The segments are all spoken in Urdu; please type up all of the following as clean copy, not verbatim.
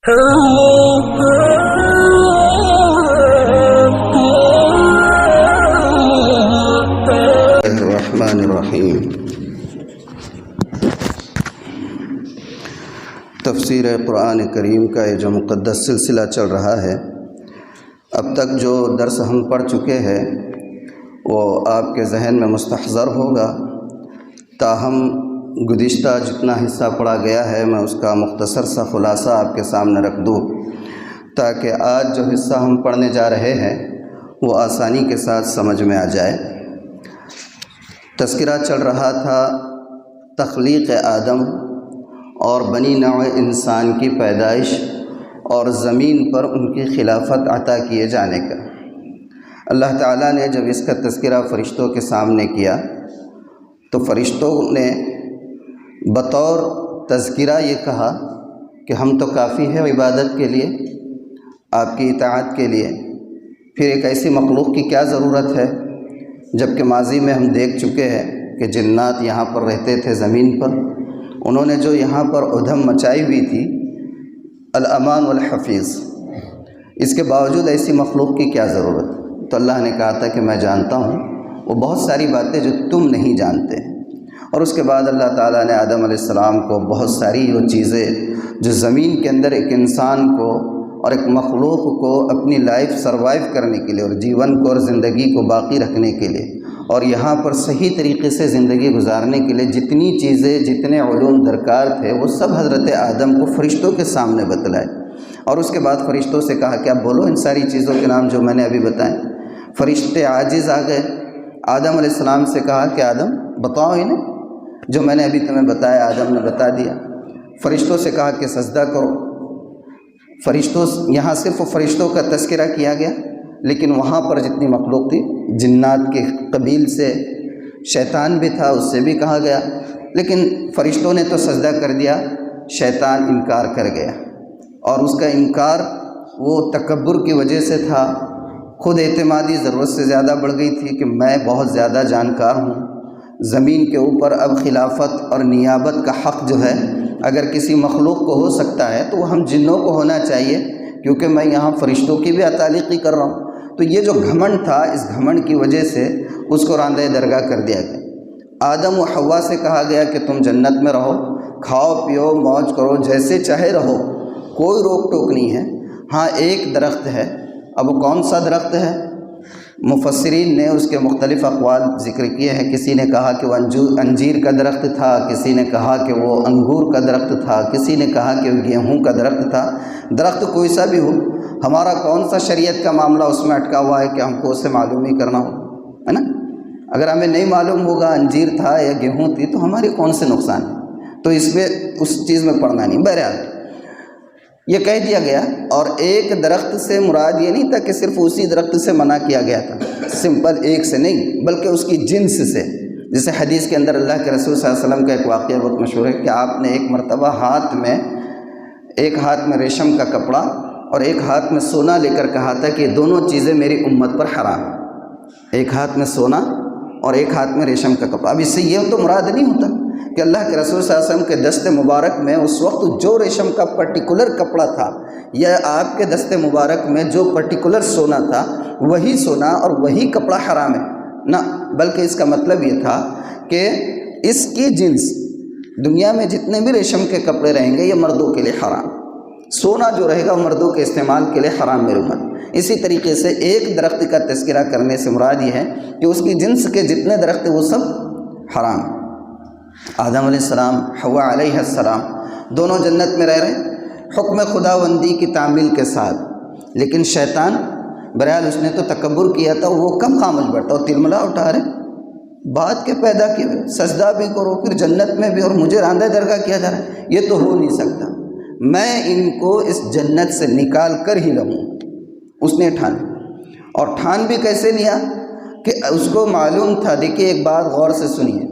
الرحمن الرحیم۔ تفسیر قرآن کریم کا یہ جو مقدس سلسلہ چل رہا ہے، اب تک جو درس ہم پڑھ چکے ہیں وہ آپ کے ذہن میں مستحضر ہوگا، تاہم گزشتہ جتنا حصہ پڑھا گیا ہے میں اس کا مختصر سا خلاصہ آپ کے سامنے رکھ دوں تاکہ آج جو حصہ ہم پڑھنے جا رہے ہیں وہ آسانی کے ساتھ سمجھ میں آ جائے۔ تذکرہ چل رہا تھا تخلیق آدم اور بنی نوع انسان کی پیدائش اور زمین پر ان کی خلافت عطا کیے جانے کا۔ اللہ تعالیٰ نے جب اس کا تذکرہ فرشتوں کے سامنے کیا تو فرشتوں نے بطور تذکرہ یہ کہا کہ ہم تو کافی ہے عبادت کے لیے، آپ کی اطاعت کے لیے، پھر ایک ایسی مخلوق کی کیا ضرورت ہے، جبکہ ماضی میں ہم دیکھ چکے ہیں کہ جنات یہاں پر رہتے تھے زمین پر، انہوں نے جو یہاں پر ادھم مچائی ہوئی تھی الامان والحفیظ، اس کے باوجود ایسی مخلوق کی کیا ضرورت؟ تو اللہ نے کہا تھا کہ میں جانتا ہوں وہ بہت ساری باتیں جو تم نہیں جانتے۔ اور اس کے بعد اللہ تعالیٰ نے آدم علیہ السلام کو بہت ساری وہ چیزیں جو زمین کے اندر ایک انسان کو اور ایک مخلوق کو اپنی لائف سروائیو کرنے کے لیے اور جیون کو اور زندگی کو باقی رکھنے کے لیے اور یہاں پر صحیح طریقے سے زندگی گزارنے کے لیے جتنی چیزیں جتنے علوم درکار تھے وہ سب حضرت آدم کو فرشتوں کے سامنے بتلائے، اور اس کے بعد فرشتوں سے کہا کہ آپ بولو ان ساری چیزوں کے نام جو میں نے ابھی بتائے۔ فرشتے عاجز آ گئے، آدم علیہ السلام سے کہا کہ آدم بتاؤ انہیں جو میں نے ابھی تمہیں بتایا۔ آدم نے بتا دیا۔ فرشتوں سے کہا کہ سجدہ کرو۔ فرشتوں، یہاں صرف فرشتوں کا تذکرہ کیا گیا، لیکن وہاں پر جتنی مخلوق تھی جنات کے قبیل سے شیطان بھی تھا، اس سے بھی کہا گیا، لیکن فرشتوں نے تو سجدہ کر دیا، شیطان انکار کر گیا، اور اس کا انکار وہ تکبر کی وجہ سے تھا، خود اعتمادی ضرورت سے زیادہ بڑھ گئی تھی کہ میں بہت زیادہ جانکار ہوں، زمین کے اوپر اب خلافت اور نیابت کا حق جو ہے اگر کسی مخلوق کو ہو سکتا ہے تو وہ ہم جنوں کو ہونا چاہیے، کیونکہ میں یہاں فرشتوں کی بھی تعلیقی کر رہا ہوں۔ تو یہ جو گھمنڈ تھا، اس گھمنڈ کی وجہ سے اس کو راندہ درگاہ کر دیا گیا۔ آدم و حوا سے کہا گیا کہ تم جنت میں رہو، کھاؤ پیو موج کرو، جیسے چاہے رہو، کوئی روک ٹوک نہیں ہے۔ ہاں ایک درخت ہے، اب وہ کون سا درخت ہے؟ مفسرین نے اس کے مختلف اقوال ذکر کیے ہیں۔ کسی نے کہا کہ وہ انجیر کا درخت تھا، کسی نے کہا کہ وہ انگور کا درخت تھا، کسی نے کہا کہ وہ گیہوں کا درخت تھا۔ درخت کوئی سا بھی ہو، ہمارا کون سا شریعت کا معاملہ اس میں اٹکا ہوا ہے کہ ہم کو اسے معلوم ہی کرنا ہو، ہے نا؟ اگر ہمیں نہیں معلوم ہوگا انجیر تھا یا گیہوں تھی تو ہمارے کون سے نقصان ہے؟ تو اس میں اس چیز میں پڑھنا نہیں۔ بہرحال یہ کہہ دیا گیا، اور ایک درخت سے مراد یہ نہیں تھا کہ صرف اسی درخت سے منع کیا گیا تھا، سمپل ایک سے نہیں بلکہ اس کی جنس سے۔ جیسے حدیث کے اندر اللہ کے رسول صلی اللہ علیہ وسلم کا ایک واقعہ بہت مشہور ہے کہ آپ نے ایک مرتبہ ایک ہاتھ میں ریشم کا کپڑا اور ایک ہاتھ میں سونا لے کر کہا تھا کہ یہ دونوں چیزیں میری امت پر حرام ہیں، ایک ہاتھ میں سونا اور ایک ہاتھ میں ریشم کا کپڑا۔ اب اس سے یہ تو مراد نہیں ہوتا کہ اللہ کے رسول صلی اللہ علیہ وسلم کے دست مبارک میں اس وقت جو ریشم کا پرٹیکولر کپڑا تھا یا آپ کے دست مبارک میں جو پرٹیکولر سونا تھا وہی سونا اور وہی کپڑا حرام ہے، نہ، بلکہ اس کا مطلب یہ تھا کہ اس کی جنس، دنیا میں جتنے بھی ریشم کے کپڑے رہیں گے یہ مردوں کے لیے حرام، سونا جو رہے گا وہ مردوں کے استعمال کے لیے حرام میری امت۔ اسی طریقے سے ایک درخت کا تذکرہ کرنے سے مراد یہ ہے کہ اس کی جنس کے جتنے درخت وہ سب حرام۔ آدم علیہ السلام، حوا علیہ السلام دونوں جنت میں رہ رہے حکم خداوندی کی تعمیل کے ساتھ، لیکن شیطان بہرحال اس نے تو تکبر کیا تھا، وہ کم خاموش بیٹھا اور تلملا اٹھا رہے، بات کے پیدا کیے ہوئے، سجدہ بھی کرو پھر جنت میں بھی، اور مجھے راندہ درگاہ کیا جا رہا ہے، یہ تو ہو نہیں سکتا، میں ان کو اس جنت سے نکال کر ہی لوں۔ اس نے ٹھان، اور ٹھان بھی کیسے لیا کہ اس کو معلوم تھا۔ دیکھیے ایک بات غور سے سنیے،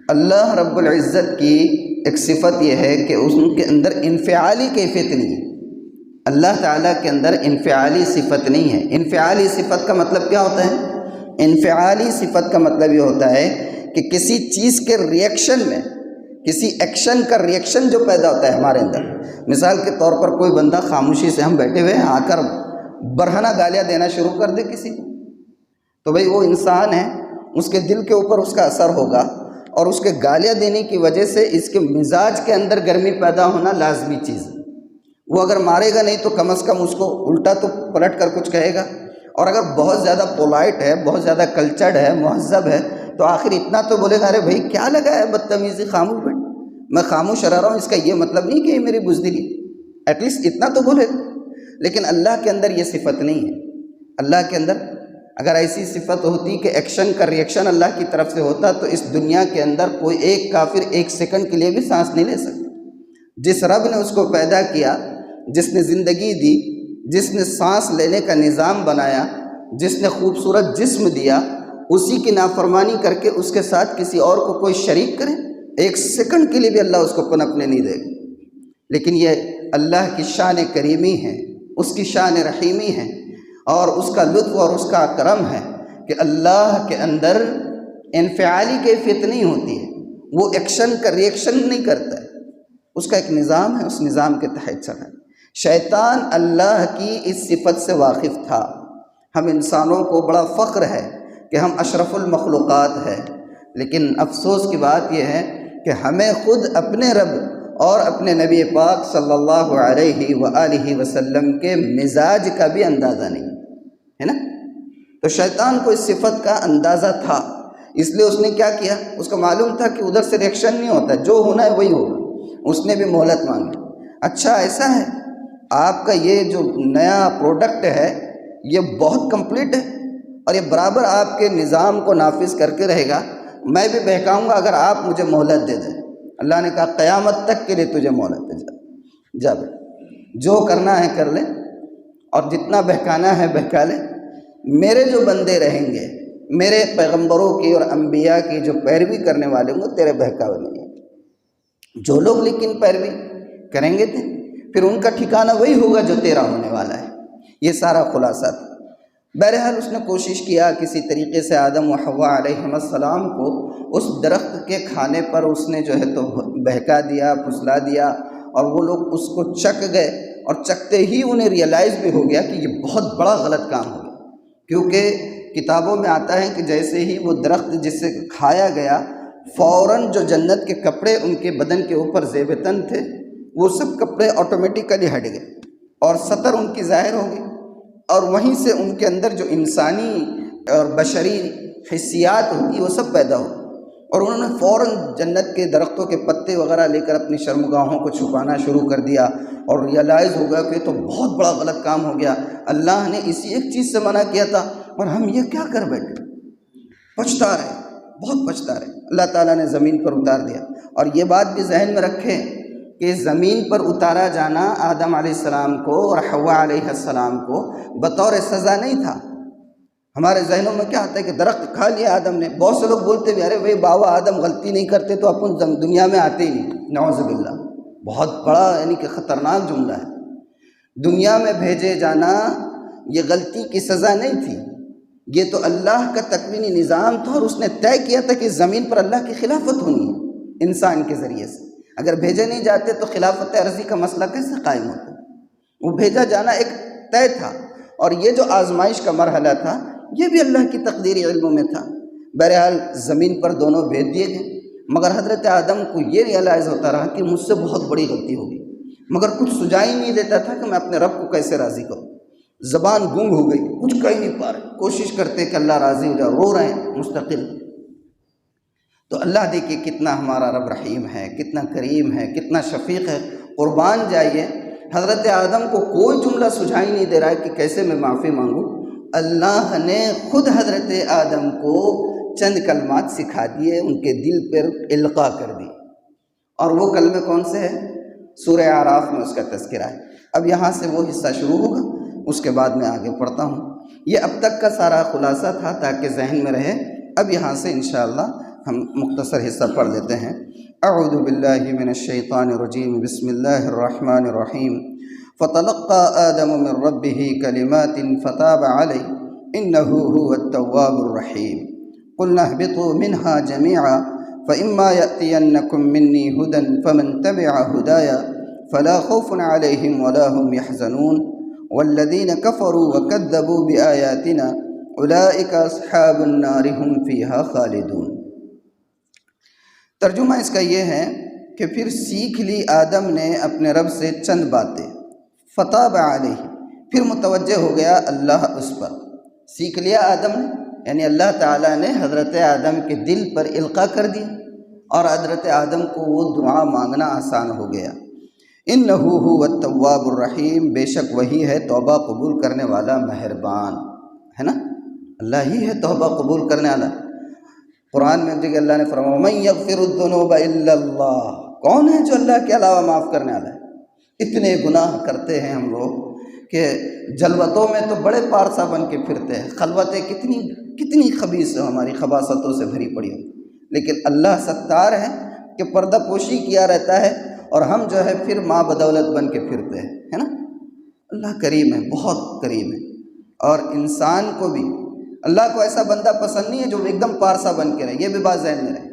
اللہ رب العزت کی ایک صفت یہ ہے کہ ان کے اندر انفعالی کیفیت نہیں ہے، اللہ تعالیٰ کے اندر انفعالی صفت نہیں ہے۔ انفعالی صفت کا مطلب کیا ہوتا ہے؟ انفعالی صفت کا مطلب یہ ہوتا ہے کہ کسی چیز کے ریئیکشن میں کسی ایکشن کا ریئیکشن جو پیدا ہوتا ہے ہمارے اندر. مثال کے طور پر کوئی بندہ خاموشی سے، ہم بیٹھے ہوئے ہیں، آ کر برہنہ گالیاں دینا شروع کر دے کسی کو، تو بھئی وہ انسان ہے، اس کے دل کے اوپر اس کا اثر ہوگا، اور اس کے گالیاں دینے کی وجہ سے اس کے مزاج کے اندر گرمی پیدا ہونا لازمی چیز ہے. وہ اگر مارے گا نہیں تو کم از کم اس کو الٹا تو پلٹ کر کچھ کہے گا، اور اگر بہت زیادہ پولائٹ ہے، بہت زیادہ کلچرڈ ہے، مہذب ہے، تو آخر اتنا تو بولے گا ارے بھائی کیا لگا ہے بدتمیزی، خاموش بیٹھ، میں خاموش رہ رہا ہوں، اس کا یہ مطلب نہیں کہ یہ میری بزدلی، ایٹ لیسٹ اتنا تو بولے گا. لیکن اللہ کے اندر یہ صفت نہیں ہے. اللہ کے اندر اگر ایسی صفت ہوتی کہ ایکشن کا ریئیکشن اللہ کی طرف سے ہوتا تو اس دنیا کے اندر کوئی ایک کافر ایک سیکنڈ کے لیے بھی سانس نہیں لے سکتا. جس رب نے اس کو پیدا کیا، جس نے زندگی دی، جس نے سانس لینے کا نظام بنایا، جس نے خوبصورت جسم دیا، اسی کی نافرمانی کر کے اس کے ساتھ کسی اور کو کوئی شریک کرے، ایک سیکنڈ کے لیے بھی اللہ اس کو پنپنے نہیں دے گا. لیکن یہ اللہ کی شان کریمی ہے، اس کی شان رحیمی ہے، اور اس کا لطف اور اس کا کرم ہے کہ اللہ کے اندر انفعالی کیفیت نہیں ہوتی ہے، وہ ایکشن کا ریئیکشن نہیں کرتا ہے، اس کا ایک نظام ہے، اس نظام کے تحت چلا ہے. شیطان اللہ کی اس صفت سے واقف تھا. ہم انسانوں کو بڑا فخر ہے کہ ہم اشرف المخلوقات ہیں، لیکن افسوس کی بات یہ ہے کہ ہمیں خود اپنے رب اور اپنے نبی پاک صلی اللہ علیہ وآلہ وسلم کے مزاج کا بھی اندازہ نہیں ہے نا. تو شیطان کو اس صفت کا اندازہ تھا، اس لیے اس نے کیا کیا، اس کو معلوم تھا کہ ادھر سے ریئیکشن نہیں ہوتا، جو ہونا ہے وہی ہوگا. اس نے بھی مہلت مانگی. اچھا ایسا ہے، آپ کا یہ جو نیا پروڈکٹ ہے یہ بہت کمپلیٹ ہے اور یہ برابر آپ کے نظام کو نافذ کر کے رہے گا، میں بھی بہکاؤں گا اگر آپ مجھے مہلت دے دیں. اللہ نے کہا قیامت تک کے لیے تجھے مہلت دے جا بے، جو کرنا ہے کر لے اور جتنا بہکانا ہے بہکا لے. میرے جو بندے رہیں گے، میرے پیغمبروں کی اور انبیاء کی جو پیروی کرنے والے ہوں گے، تیرے بہکاوے نہیں ہیں. جو لوگ لیکن پیروی کریں گے پھر ان کا ٹھکانہ وہی ہوگا جو تیرا ہونے والا ہے. یہ سارا خلاصہ تھا. بہرحال اس نے کوشش کیا کسی طریقے سے آدم و حوا علیہ السلام کو اس درخت کے کھانے پر اس نے جو ہے تو بہکا دیا، پھسلا دیا، اور وہ لوگ اس کو چک گئے، اور چکتے ہی انہیں ریئلائز بھی ہو گیا کہ یہ بہت بڑا غلط کام ہو گیا. کیونکہ کتابوں میں آتا ہے کہ جیسے ہی وہ درخت جس سے کھایا گیا، فوراً جو جنت کے کپڑے ان کے بدن کے اوپر زیب تن تھے وہ سب کپڑے آٹومیٹیکلی ہٹ گئے اور سطر ان کی ظاہر ہو گئی، اور وہیں سے ان کے اندر جو انسانی اور بشری حیثیات ہوتی وہ سب پیدا ہو، اور انہوں نے فوراً جنت کے درختوں کے پتے وغیرہ لے کر اپنی شرمگاہوں کو چھپانا شروع کر دیا، اور ریئلائز ہو گیا کہ تو بہت بڑا غلط کام ہو گیا. اللہ نے اسی ایک چیز سے منع کیا تھا اور ہم یہ کیا کر بیٹھے، پچھتا رہے، بہت پچھتا رہے. اللہ تعالیٰ نے زمین پر اتار دیا. اور یہ بات بھی ذہن میں رکھیں کہ زمین پر اتارا جانا آدم علیہ السلام کو اور حوا علیہ السلام کو بطور سزا نہیں تھا. ہمارے ذہنوں میں کیا آتا ہے کہ درخت کھا لیا آدم نے. بہت سے لوگ بولتے بھی ارے بھائی بابا آدم غلطی نہیں کرتے تو اپن دنیا میں آتے ہی نہیں. نعوذ باللہ، بہت بڑا یعنی کہ خطرناک جملہ ہے. دنیا میں بھیجے جانا یہ غلطی کی سزا نہیں تھی، یہ تو اللہ کا تکوینی نظام تھا، اور اس نے طے کیا تھا کہ زمین پر اللہ کی خلافت ہونی ہے انسان کے ذریعے سے. اگر بھیجے نہیں جاتے تو خلافت عرضی کا مسئلہ کیسے قائم ہوتا؟ وہ بھیجا جانا ایک طے تھا، اور یہ جو آزمائش کا مرحلہ تھا یہ بھی اللہ کی تقدیری علم میں تھا. بہرحال زمین پر دونوں بھیج دیے گئے، مگر حضرت آدم کو یہ ریئلائز ہوتا رہا کہ مجھ سے بہت بڑی غلطی ہوگی، مگر کچھ سجائی نہیں دیتا تھا کہ میں اپنے رب کو کیسے راضی کروں. زبان گنگ ہو گئی، کچھ کہہ نہیں پا رہے، کوشش کرتے کہ اللہ راضی ہو جائے، رو رہے ہیں مستقل. تو اللہ دیکھیے کتنا ہمارا رب رحیم ہے، کتنا کریم ہے، کتنا شفیق ہے. قربان جائیے، حضرت آدم کو کوئی جملہ سجھائی نہیں دے رہا ہے کہ کیسے میں معافی مانگوں. اللہ نے خود حضرت آدم کو چند کلمات سکھا دیے، ان کے دل پر القاء کر دی. اور وہ کلمے کون سے ہیں؟ سورہ اعراف میں اس کا تذکرہ ہے. اب یہاں سے وہ حصہ شروع ہوگا، اس کے بعد میں آگے پڑھتا ہوں. یہ اب تک کا سارا خلاصہ تھا تاکہ ذہن میں رہے. اب یہاں سے انشاءاللہ ہم مختصر حصہ پڑھ لیتے ہیں. اعوذ باللہ من الشیطان الرجیم، بسم اللہ الرحمن الرحیم. فتلقى آدم من ربه كلمات فتاب عليه إنه هو التواب الرحيم. قلنا اهبطوا منها جميعا فإما يأتينكم مني هدى فمن تبع هدايا فلا خوف عليهم ولا هم يحزنون والذين كفروا وكذبوا بآياتنا أولئك أصحاب النار هم فيها خالدون۔ ترجمہ اس کا یہ ہے کہ پھر سیکھ لی آدم نے اپنے رب سے چند باتیں، فتاب علیہ، پھر متوجہ ہو گیا اللہ اس پر۔ سیکھ لیا آدم نے، یعنی اللہ تعالیٰ نے حضرت آدم کے دل پر القاء کر دیا اور حضرت آدم کو وہ دعا مانگنا آسان ہو گیا۔ انہ هو التواب الرحیم، بے شک وہی ہے توبہ قبول کرنے والا مہربان، ہے نا، اللہ ہی ہے توبہ قبول کرنے والا۔ قرآن میں ایک جگہ اللہ نے فرمایا من یغفر الذنوب الا اللہ، کون ہے جو اللہ کے علاوہ معاف کرنے والا ہے؟ اتنے گناہ کرتے ہیں ہم لوگ کہ جلوتوں میں تو بڑے پارسا بن کے پھرتے ہیں، خلوتیں کتنی خبیث ہماری خباثتوں سے بھری پڑی ہو، لیکن اللہ ستار ہے کہ پردہ پوشی کیا رہتا ہے اور ہم جو ہے پھر ماں بدولت بن کے پھرتے ہیں، ہے نا۔ اللہ کریم ہے، بہت کریم ہے، اور انسان کو بھی اللہ کو ایسا بندہ پسند نہیں ہے جو ایک دم پارسا بن کے رہے، یہ بھی بات ذہن میں رہے۔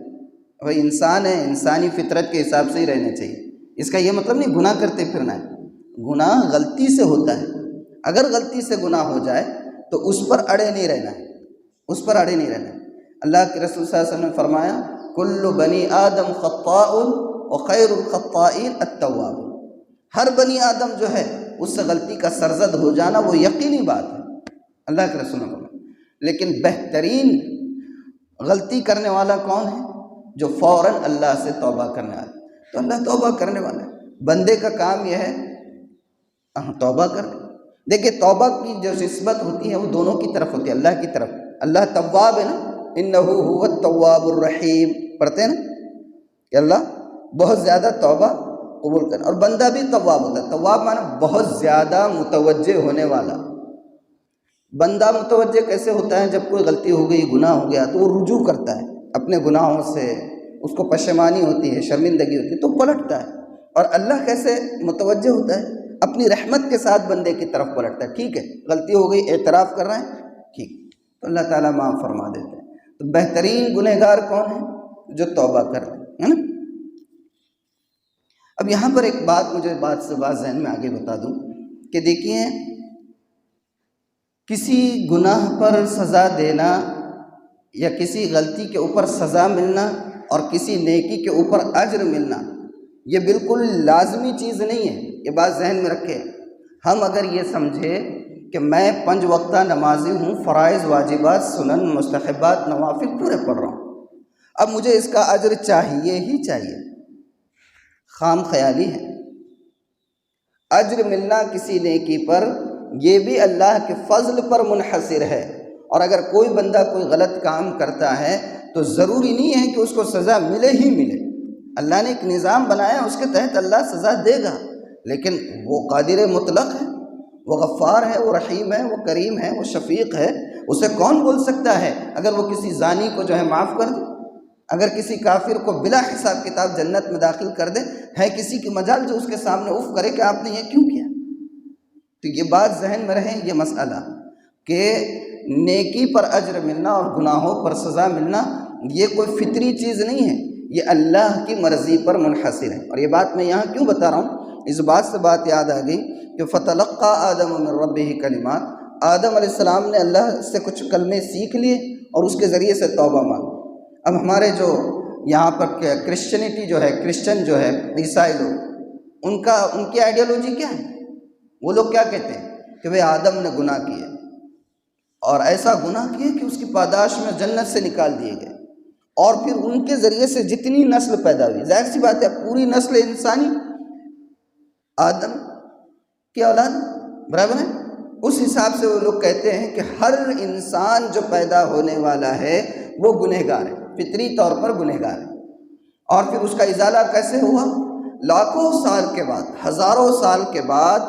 بھائی انسان ہے، انسانی فطرت کے حساب سے ہی رہنا چاہیے، اس کا یہ مطلب نہیں گناہ کرتے پھرنا ہے، گناہ غلطی سے ہوتا ہے، اگر غلطی سے گناہ ہو جائے تو اس پر اڑے نہیں رہنا ہے، اس پر اڑے نہیں رہنا ہے۔ اللہ کے رسول صلی اللہ علیہ وسلم نے فرمایا کل بنی آدم خطاء وخیر الخطائین التواب، ہر بنی آدم جو ہے اس سے غلطی کا سرزد ہو جانا وہ یقینی بات ہے، اللہ کے رسول نے فرمایا، لیکن بہترین غلطی کرنے والا کون ہے؟ جو فوراً اللہ سے توبہ کرنے والا، تو اللہ توبہ کرنے والا ہے، بندے کا کام یہ ہے توبہ کر لیں۔ دیکھیں توبہ کی جو نسبت ہوتی ہے وہ دونوں کی طرف ہوتی ہے، اللہ کی طرف، اللہ تواب ہے نا، انہ هو التواب الرحیم پڑھتے ہیں نا کہ اللہ بہت زیادہ توبہ قبول کرنا، اور بندہ بھی تواب ہوتا ہے، تواب معنی بہت زیادہ متوجہ ہونے والا۔ بندہ متوجہ کیسے ہوتا ہے؟ جب کوئی غلطی ہو گئی، گناہ ہو گیا تو وہ رجوع کرتا ہے اپنے گناہوں سے، اس کو پشیمانی ہوتی ہے، شرمندگی ہوتی ہے تو پلٹتا ہے۔ اور اللہ کیسے متوجہ ہوتا ہے؟ اپنی رحمت کے ساتھ بندے کی طرف پلٹتا ہے، ٹھیک ہے غلطی ہو گئی، اعتراف کر رہے ہیں، ٹھیک، تو اللہ تعالیٰ معاف فرما دیتے ہیں۔ تو بہترین گنہگار کون ہے؟ جو توبہ کر رہے ہیں، ہے نا۔ اب یہاں پر ایک بات مجھے بات سے بات ذہن میں آگے بتا دوں کہ دیکھیے کسی گناہ پر سزا دینا یا کسی غلطی کے اوپر سزا ملنا اور کسی نیکی کے اوپر اجر ملنا یہ بالکل لازمی چیز نہیں ہے، یہ بات ذہن میں رکھے۔ ہم اگر یہ سمجھے کہ میں 5 وقتہ نمازی ہوں، فرائض واجبات سنن مستحبات نوافل پورے پڑھ رہا ہوں، اب مجھے اس کا اجر چاہیے ہی چاہیے، خام خیالی ہے۔ اجر ملنا کسی نیکی پر یہ بھی اللہ کے فضل پر منحصر ہے، اور اگر کوئی بندہ کوئی غلط کام کرتا ہے تو ضروری نہیں ہے کہ اس کو سزا ملے ہی ملے، اللہ نے ایک نظام بنایا اس کے تحت اللہ سزا دے گا، لیکن وہ قادر مطلق ہے، وہ غفار ہے، وہ رحیم ہے، وہ کریم ہے، وہ شفیق ہے، اسے کون بول سکتا ہے اگر وہ کسی زانی کو جو ہے معاف کر دے، اگر کسی کافر کو بلا حساب کتاب جنت میں داخل کر دے، ہے کسی کی مجال جو اس کے سامنے اف کرے کہ آپ نے یہ کیوں کیا؟ تو یہ بات ذہن میں رہے، یہ مسئلہ کہ نیکی پر اجر ملنا اور گناہوں پر سزا ملنا یہ کوئی فطری چیز نہیں ہے، یہ اللہ کی مرضی پر منحصر ہے۔ اور یہ بات میں یہاں کیوں بتا رہا ہوں؟ اس بات سے بات یاد آ گئی کہ فتلقى آدم من ربہ کلمات، آدم علیہ السلام نے اللہ سے کچھ کلمے سیکھ لیے اور اس کے ذریعے سے توبہ مانگی۔ اب ہمارے جو یہاں پر کرسچنٹی جو ہے، کرسچن جو ہے، عیسائی لوگ، ان کی آئیڈیالوجی کیا ہے؟ وہ لوگ کیا کہتے ہیں کہ بھئی آدم نے گناہ کیے اور ایسا گناہ کیے کہ اس کی پاداش میں جنت سے نکال دیے گئے، اور پھر ان کے ذریعے سے جتنی نسل پیدا ہوئی، ظاہر سی بات ہے پوری نسل انسانی آدم کی اولاد برابر ہے، اس حساب سے وہ لوگ کہتے ہیں کہ ہر انسان جو پیدا ہونے والا ہے وہ گنہگار ہے، فطری طور پر گنہگار ہے۔ اور پھر اس کا ازالہ کیسے ہوا؟ لاکھوں سال کے بعد، ہزاروں سال کے بعد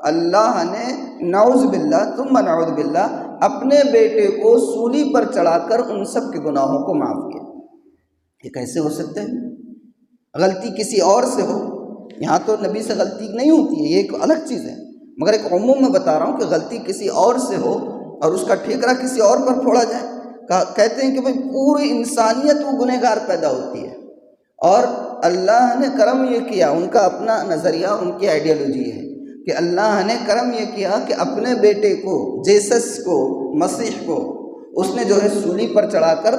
اللہ نے نعوذ باللہ ثم نعوذ باللہ اپنے بیٹے کو سولی پر چڑھا کر ان سب کے گناہوں کو معاف کیا۔ یہ کیسے ہو سکتا ہے؟ غلطی کسی اور سے ہو، یہاں تو نبی سے غلطی نہیں ہوتی ہے، یہ ایک الگ چیز ہے، مگر ایک عموم میں بتا رہا ہوں کہ غلطی کسی اور سے ہو اور اس کا ٹھیکرا کسی اور پر پھوڑا جائے، کہتے ہیں کہ بھئی پوری انسانیت وہ گنہگار پیدا ہوتی ہے، اور اللہ نے کرم یہ کیا، ان کا اپنا نظریہ اور ان کی آئیڈیالوجی ہے کہ اللہ نے کرم یہ کیا کہ اپنے بیٹے کو، جیسس کو، مسیح کو، اس نے جو ہے سولی پر چڑھا کر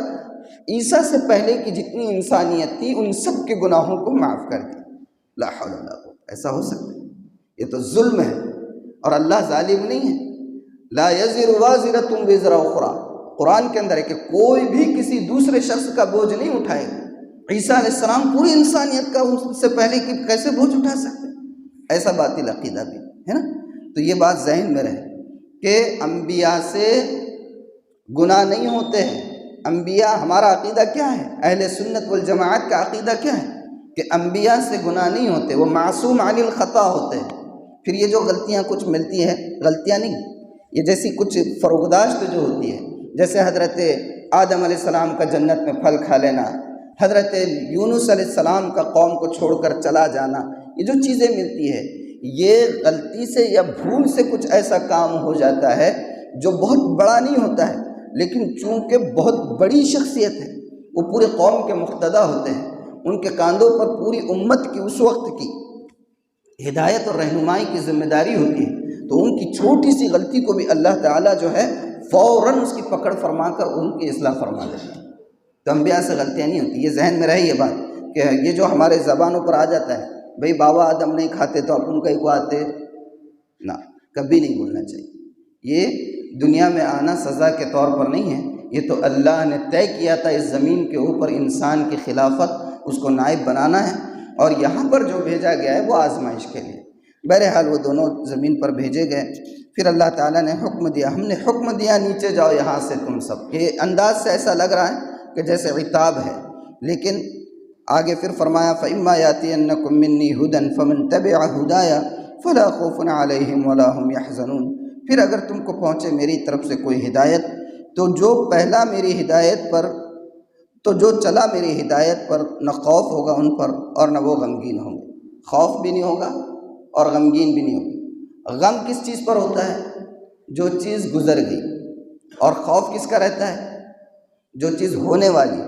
عیسیٰ سے پہلے کی جتنی انسانیت تھی ان سب کے گناہوں کو معاف کر دیا۔ لا حول ولا قوة، ایسا ہو سکتا ہے؟ یہ تو ظلم ہے، اور اللہ ظالم نہیں ہے۔ لا یزر وازرۃ وزر اخری، قرآن کے اندر ہے کہ کوئی بھی کسی دوسرے شخص کا بوجھ نہیں اٹھائے گا۔ عیسیٰ علیہ السلام پوری انسانیت کا اس سے پہلے کی کیسے بوجھ اٹھا سکتے؟ ایسا باطل عقیدہ بھی ہے نا۔ تو یہ بات ذہن میں رہے کہ انبیاء سے گناہ نہیں ہوتے ہیں۔ انبیاء، ہمارا عقیدہ کیا ہے؟ اہل سنت والجماعت کا عقیدہ کیا ہے؟ کہ انبیاء سے گناہ نہیں ہوتے، وہ معصوم عن الخطا ہوتے ہیں۔ پھر یہ جو غلطیاں کچھ ملتی ہیں، غلطیاں نہیں، یہ جیسی کچھ فروگداشت جو ہوتی ہے، جیسے حضرت آدم علیہ السلام کا جنت میں پھل کھا لینا، حضرت یونس علیہ السلام کا قوم کو چھوڑ کر چلا جانا، یہ جو چیزیں ملتی ہے، یہ غلطی سے یا بھول سے کچھ ایسا کام ہو جاتا ہے جو بہت بڑا نہیں ہوتا ہے، لیکن چونکہ بہت بڑی شخصیت ہے، وہ پورے قوم کے مقتدا ہوتے ہیں، ان کے کاندھوں پر پوری امت کی اس وقت کی ہدایت اور رہنمائی کی ذمہ داری ہوتی ہے، تو ان کی چھوٹی سی غلطی کو بھی اللہ تعالیٰ جو ہے فوراً اس کی پکڑ فرما کر ان کی اصلاح فرما دیتا ہے۔ تو انبیاء سے غلطیاں نہیں ہوتی، یہ ذہن میں رہے یہ بات کہ یہ جو ہمارے زبانوں پر آ جاتا ہے، بھئی بابا آدم نہیں کھاتے تو اپن کہیں کو آتے نہ، کبھی نہیں بولنا چاہیے۔ یہ دنیا میں آنا سزا کے طور پر نہیں ہے، یہ تو اللہ نے طے کیا تھا اس زمین کے اوپر انسان کی خلافت، اس کو نائب بنانا ہے، اور یہاں پر جو بھیجا گیا ہے وہ آزمائش کے لیے۔ بہرحال وہ دونوں زمین پر بھیجے گئے، پھر اللہ تعالیٰ نے حکم دیا، ہم نے حکم دیا نیچے جاؤ یہاں سے تم سب۔ یہ انداز سے ایسا لگ رہا ہے کہ جیسے عتاب ہے، لیکن آگے پھر فرمایا فَإِمَّا يَأْتِيَنَّكُم مِّنِّي هُدًى فَمَن تَبِعَ هُدَايَ فَلَا خَوْفٌ عَلَيْهِمْ وَلَا هُمْ يَحْزَنُونَ۔ پھر اگر تم کو پہنچے میری طرف سے کوئی ہدایت، تو جو پہلا میری ہدایت پر، تو جو چلا میری ہدایت پر، نہ خوف ہوگا ان پر اور نہ وہ غمگین ہوں گے۔ خوف بھی نہیں ہوگا اور غمگین بھی نہیں ہوگا۔ غم کس چیز پر ہوتا ہے؟ جو چیز گزر گئی، اور خوف کس کا رہتا ہے؟ جو چیز ہونے والی،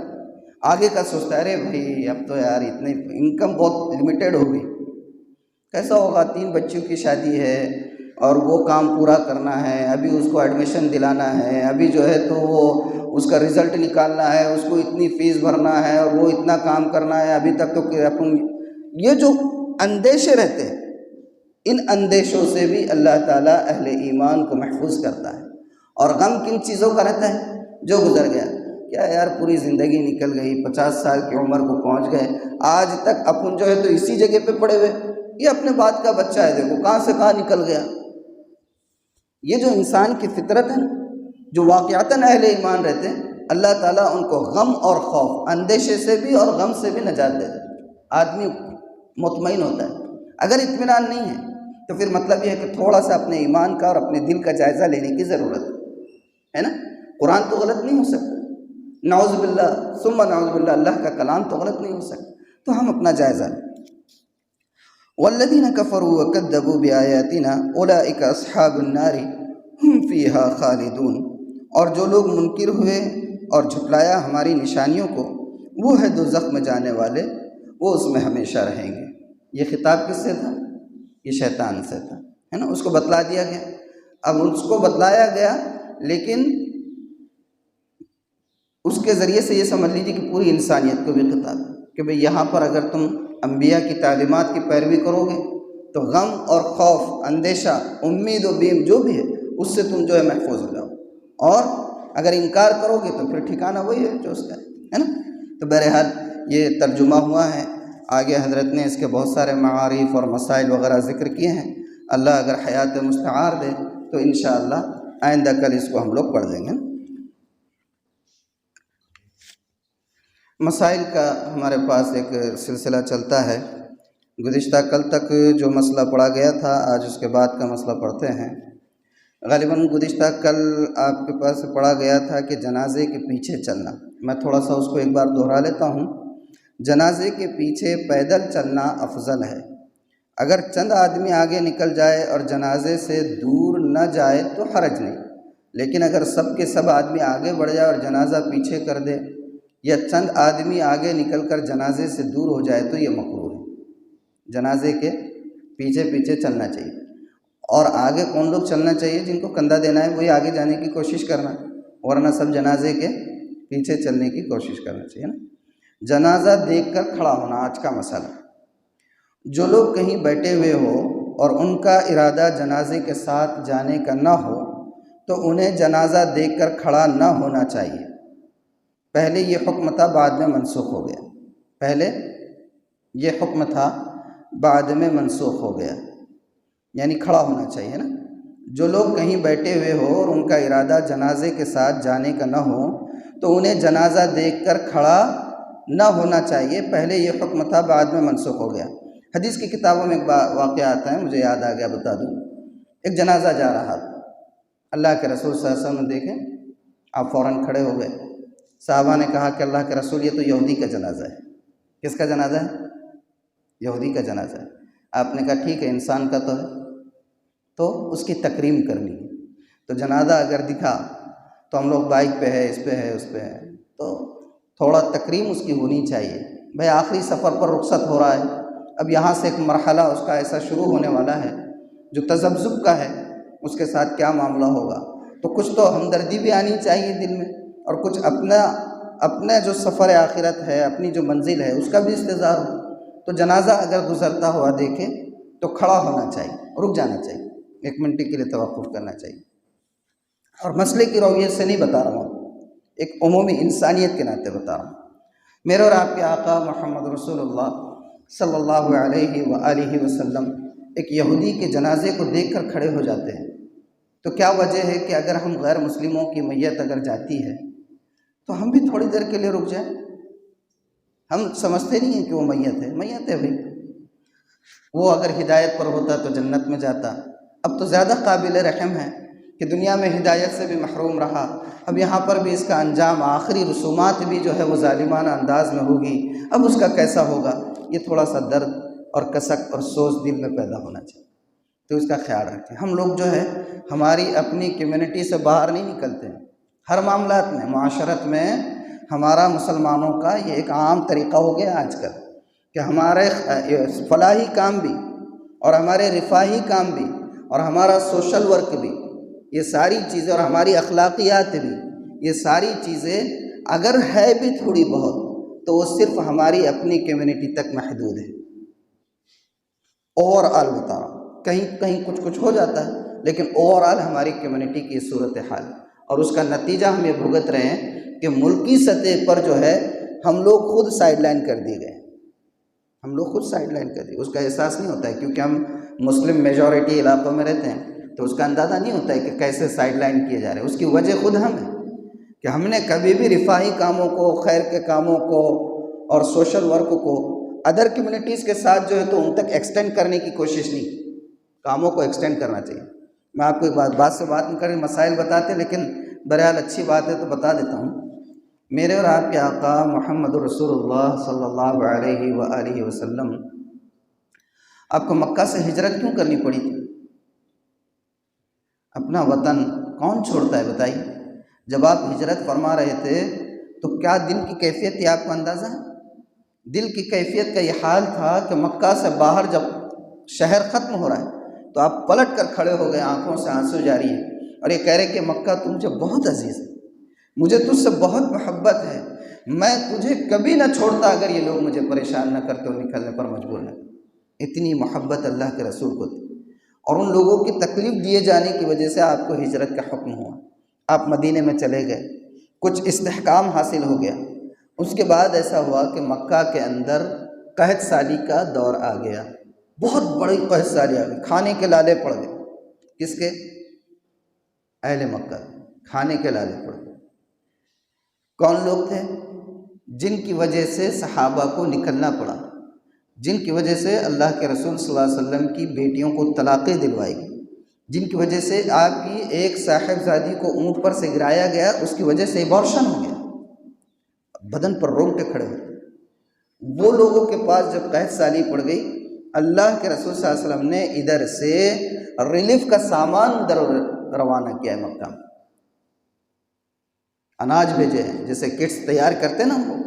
آگے کا سوچتا ہے ارے بھائی اب تو یار اتنے انکم بہت لمیٹڈ ہو گئی، کیسا ہوگا، 3 بچیوں کی شادی ہے اور وہ کام پورا کرنا ہے، ابھی اس کو ایڈمیشن دلانا ہے، ابھی جو ہے تو وہ اس کا رزلٹ نکالنا ہے، اس کو اتنی فیس بھرنا ہے اور وہ اتنا کام کرنا ہے، ابھی تک تو یہ جو اندیشے رہتے ہیں، ان اندیشوں سے بھی اللہ تعالیٰ اہل ایمان کو محفوظ کرتا ہے۔ اور غم کن چیزوں کا رہتا ہے؟ جو گزر گیا، کیا یار پوری زندگی نکل گئی، 50 سال کی عمر کو پہنچ گئے، آج تک اپن جو ہے تو اسی جگہ پہ پڑے ہوئے، یہ اپنے بات کا بچہ ہے، دیکھو کہاں سے کہاں نکل گیا۔ یہ جو انسان کی فطرت ہے، جو واقعتاً اہل ایمان رہتے ہیں، اللہ تعالیٰ ان کو غم اور خوف، اندیشے سے بھی اور غم سے بھی نجات دے دیتا ہے۔ آدمی مطمئن ہوتا ہے۔ اگر اطمینان نہیں ہے تو پھر مطلب یہ ہے کہ تھوڑا سا اپنے ایمان کا اور اپنے دل کا جائزہ لینے کی ضرورت ہے نا۔ قرآن تو غلط نہیں ہو سکتا، نعوذ باللہ ثم نعوذ باللہ، اللہ کا کلام تو غلط نہیں ہو سکتا، تو ہم اپنا جائزہ لیں۔ والذین کفروا وکذبوا بآیاتنا اولئک اصحاب النار ہم فیہا خالدون، اور جو لوگ منکر ہوئے اور جھٹلایا ہماری نشانیوں کو، وہ ہے دوزخ میں جانے والے، وہ اس میں ہمیشہ رہیں گے۔ یہ خطاب کس سے تھا؟ یہ شیطان سے تھا، ہے نا۔ اس کو بتلا دیا گیا، اب اس کو بتلایا گیا، لیکن اس کے ذریعے سے یہ سمجھ لیجیے کہ پوری انسانیت کو بھی خطاب ہے کہ بھئی یہاں پر اگر تم انبیاء کی تعلیمات کی پیروی کرو گے تو غم اور خوف، اندیشہ، امید و بیم جو بھی ہے اس سے تم جو ہے محفوظ ہو جاؤ، اور اگر انکار کرو گے تو پھر ٹھکانہ وہی ہے جو اس کا ہے نا۔ تو بہرحال یہ ترجمہ ہوا ہے، آگے حضرت نے اس کے بہت سارے معارف اور مسائل وغیرہ ذکر کیے ہیں۔ اللہ اگر حیات مستعار دے تو انشاءاللہ آئندہ کل اس کو ہم لوگ پڑھ لیں گے۔ مسائل کا ہمارے پاس ایک سلسلہ چلتا ہے، گزشتہ کل تک جو مسئلہ پڑھا گیا تھا آج اس کے بعد کا مسئلہ پڑھتے ہیں۔ غالباً گزشتہ کل آپ کے پاس پڑھا گیا تھا کہ جنازے کے پیچھے چلنا، میں تھوڑا سا اس کو ایک بار دہرا لیتا ہوں۔ جنازے کے پیچھے پیدل چلنا افضل ہے، اگر چند آدمی آگے نکل جائے اور جنازے سے دور نہ جائے تو حرج نہیں، لیکن اگر سب کے سب آدمی آگے بڑھ جائے اور جنازہ پیچھے کر دے یا چند آدمی آگے نکل کر جنازے سے دور ہو جائے تو یہ مکروہ ہے۔ جنازے کے پیچھے پیچھے چلنا چاہیے، اور آگے کون لوگ چلنا چاہیے؟ جن کو کندھا دینا ہے وہی آگے جانے کی کوشش کرنا، ورنہ سب جنازے کے پیچھے چلنے کی کوشش کرنا چاہیے نا۔ جنازہ دیکھ کر کھڑا ہونا آج کا مسئلہ۔ جو لوگ کہیں بیٹھے ہوئے ہو اور ان کا ارادہ جنازے کے ساتھ جانے کا نہ ہو تو انہیں جنازہ دیکھ کر کھڑا نہ ہونا چاہیے۔ پہلے یہ حکم تھا، بعد میں منسوخ ہو گیا۔ پہلے یہ حکم تھا، بعد میں منسوخ ہو گیا، یعنی کھڑا ہونا چاہیے نا۔ جو لوگ کہیں بیٹھے ہوئے ہو اور ان کا ارادہ جنازے کے ساتھ جانے کا نہ ہو تو انہیں جنازہ دیکھ کر کھڑا نہ ہونا چاہیے۔ پہلے یہ حکم تھا، بعد میں منسوخ ہو گیا۔ حدیث کی کتابوں میں ایک واقعہ آتا ہے، مجھے یاد آ گیا، بتا دوں۔ ایک جنازہ جا رہا تھا، اللہ کے رسول صلی اللہ علیہ وسلم نے دیکھے، آپ فوراً کھڑے ہو گئے۔ صحابہ نے کہا کہ اللہ کے رسول یہ تو یہودی کا جنازہ ہے۔ کس کا جنازہ ہے؟ یہودی کا جنازہ ہے۔ آپ نے کہا ٹھیک ہے، انسان کا تو ہے، تو اس کی تکریم کرنی ہے۔ تو جنازہ اگر دکھا تو ہم لوگ بائک پہ ہے، اس پہ ہے، اس پہ ہے، تو تھوڑا تکریم اس کی ہونی چاہیے۔ بھائی آخری سفر پر رخصت ہو رہا ہے، اب یہاں سے ایک مرحلہ اس کا ایسا شروع ہونے والا ہے جو تذبذب کا ہے، اس کے ساتھ کیا معاملہ ہوگا، تو کچھ تو ہمدردی بھی آنی چاہیے دل میں، اور کچھ اپنا جو سفر آخرت ہے، اپنی جو منزل ہے، اس کا بھی انتظار ہو۔ تو جنازہ اگر گزرتا ہوا دیکھے تو کھڑا ہونا چاہیے، رک جانا چاہیے، 1 منٹ کے لیے توقف کرنا چاہیے۔ اور مسئلے کی رویت سے نہیں بتا رہا ہوں، ایک عمومی انسانیت کے ناطے بتا رہا ہوں۔ میرے اور آپ کے آقا محمد رسول اللہ صلی اللہ علیہ وآلہ وسلم ایک یہودی کے جنازے کو دیکھ کر کھڑے ہو جاتے ہیں، تو کیا وجہ ہے کہ اگر ہم غیر مسلموں کی میت اگر جاتی ہے تو ہم بھی تھوڑی دیر کے لیے رک جائیں؟ ہم سمجھتے نہیں ہیں کہ وہ میت ہے، میت ہے بھائی، وہ اگر ہدایت پر ہوتا تو جنت میں جاتا۔ اب تو زیادہ قابل رحم ہے کہ دنیا میں ہدایت سے بھی محروم رہا، اب یہاں پر بھی اس کا انجام، آخری رسومات بھی جو ہے وہ ظالمانہ انداز میں ہوگی، اب اس کا کیسا ہوگا؟ یہ تھوڑا سا درد اور کسک اور سوز دل میں پیدا ہونا چاہیے، تو اس کا خیال رکھیں۔ ہم لوگ جو ہے ہماری اپنی کمیونٹی سے باہر نہیں نکلتے ہیں، ہر معاملات میں، معاشرت میں ہمارا مسلمانوں کا یہ ایک عام طریقہ ہو گیا آج کل کہ ہمارے فلاحی کام بھی اور ہمارے رفاہی کام بھی اور ہمارا سوشل ورک بھی، یہ ساری چیزیں، اور ہماری اخلاقیات بھی، یہ ساری چیزیں اگر ہے بھی تھوڑی بہت تو وہ صرف ہماری اپنی کمیونٹی تک محدود ہے۔ اوور آل بتا رہا ہوں، کہیں کہیں کچھ ہو جاتا ہے، لیکن اوور آل ہماری کمیونٹی کی صورتحال، اور اس کا نتیجہ ہم یہ بھگت رہے ہیں کہ ملکی سطح پر جو ہے ہم لوگ خود سائیڈ لائن کر دیے گئے، ہم لوگ خود سائیڈ لائن کر دیے۔ اس کا احساس نہیں ہوتا ہے کیونکہ ہم مسلم میجورٹی علاقوں میں رہتے ہیں، تو اس کا اندازہ نہیں ہوتا ہے کہ کیسے سائیڈ لائن کیے جا رہے ہیں۔ اس کی وجہ خود ہم ہیں کہ ہم نے کبھی بھی رفاہی کاموں کو، خیر کے کاموں کو اور سوشل ورک کو ادر کمیونٹیز کے ساتھ جو ہے تو ان تک ایکسٹینڈ کرنے کی کوشش نہیں، کاموں کو ایکسٹینڈ کرنا چاہیے۔ میں آپ کو ایک بات سے بات نہیں کر مسائل بتاتے، لیکن بہرحال اچھی بات ہے تو بتا دیتا ہوں۔ میرے اور آپ کے آقا محمد رسول اللہ صلی اللہ علیہ وآلہ وسلم، آپ کو مکہ سے ہجرت کیوں کرنی پڑی تھی؟ اپنا وطن کون چھوڑتا ہے بتائیے؟ جب آپ ہجرت فرما رہے تھے تو کیا دل کی کیفیت تھی؟ آپ کو اندازہ ہے؟ دل کی کیفیت کا یہ حال تھا کہ مکہ سے باہر جب شہر ختم ہو رہا ہے تو آپ پلٹ کر کھڑے ہو گئے، آنکھوں سے آنسو جاری ہے، اور یہ کہہ رہے کہ مکہ تم مجھے بہت عزیز ہے، مجھے تجھ سے بہت محبت ہے، میں تجھے کبھی نہ چھوڑتا اگر یہ لوگ مجھے پریشان نہ کرتے اور نکلنے پر مجبور نہ کرتے۔ اتنی محبت اللہ کے رسول کو تھی، اور ان لوگوں کی تکلیف دیے جانے کی وجہ سے آپ کو ہجرت کا حکم ہوا، آپ مدینے میں چلے گئے، کچھ استحکام حاصل ہو گیا۔ اس کے بعد ایسا ہوا کہ مکہ کے اندر قحط سالی کا دور آ گیا، بہت بڑی قحط سالی آ گئی، کھانے کے لالے پڑ گئے۔ کس کے؟ اہل مکہ، کھانے کے لالے پڑ گئے۔ کون لوگ تھے؟ جن کی وجہ سے صحابہ کو نکلنا پڑا، جن کی وجہ سے اللہ کے رسول صلی اللہ علیہ وسلم کی بیٹیوں کو طلاقیں دلوائی گئی، جن کی وجہ سے آپ کی ایک صاحبزادی کو اونٹ پر سے گرایا گیا، اس کی وجہ سے ایبارشن ہو گیا، بدن پر رونگٹے کھڑے ہوئے۔ وہ لوگوں کے پاس جب قحط سالی پڑ گئی، اللہ کے رسول صلی اللہ علیہ وسلم نے ادھر سے ریلیف کا سامان ادھر روانہ کیا ہے مکہ میں۔ اناج بھیجے ہیں، جیسے کٹس تیار کرتے ہیں نا ہم لوگ،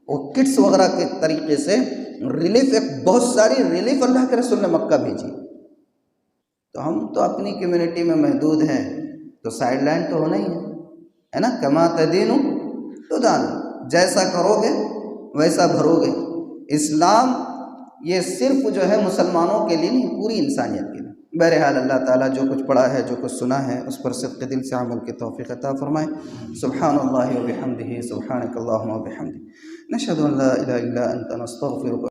وہ کٹس وغیرہ کے طریقے سے ریلیف، ایک بہت ساری ریلیف اللہ کے رسول نے مکہ بھیجی۔ تو ہم تو اپنی کمیونٹی میں محدود ہیں، تو سائڈ لائن تو ہونا ہی ہے نا، کما تدین تدان، جیسا کرو گے ویسا بھرو گے۔ اسلام یہ صرف جو ہے مسلمانوں کے لیے نہیں، پوری انسانیت کے لیے۔ بہرحال اللہ تعالیٰ جو کچھ پڑھا ہے، جو کچھ سنا ہے، اس پر صدق دل سے عمل کی توفیق عطا فرمائے۔ سبحان اللہ و بحمدہ، سبحانک اللہم و بحمدک، نشہد ان لا الہ الا انت، نستغفرک۔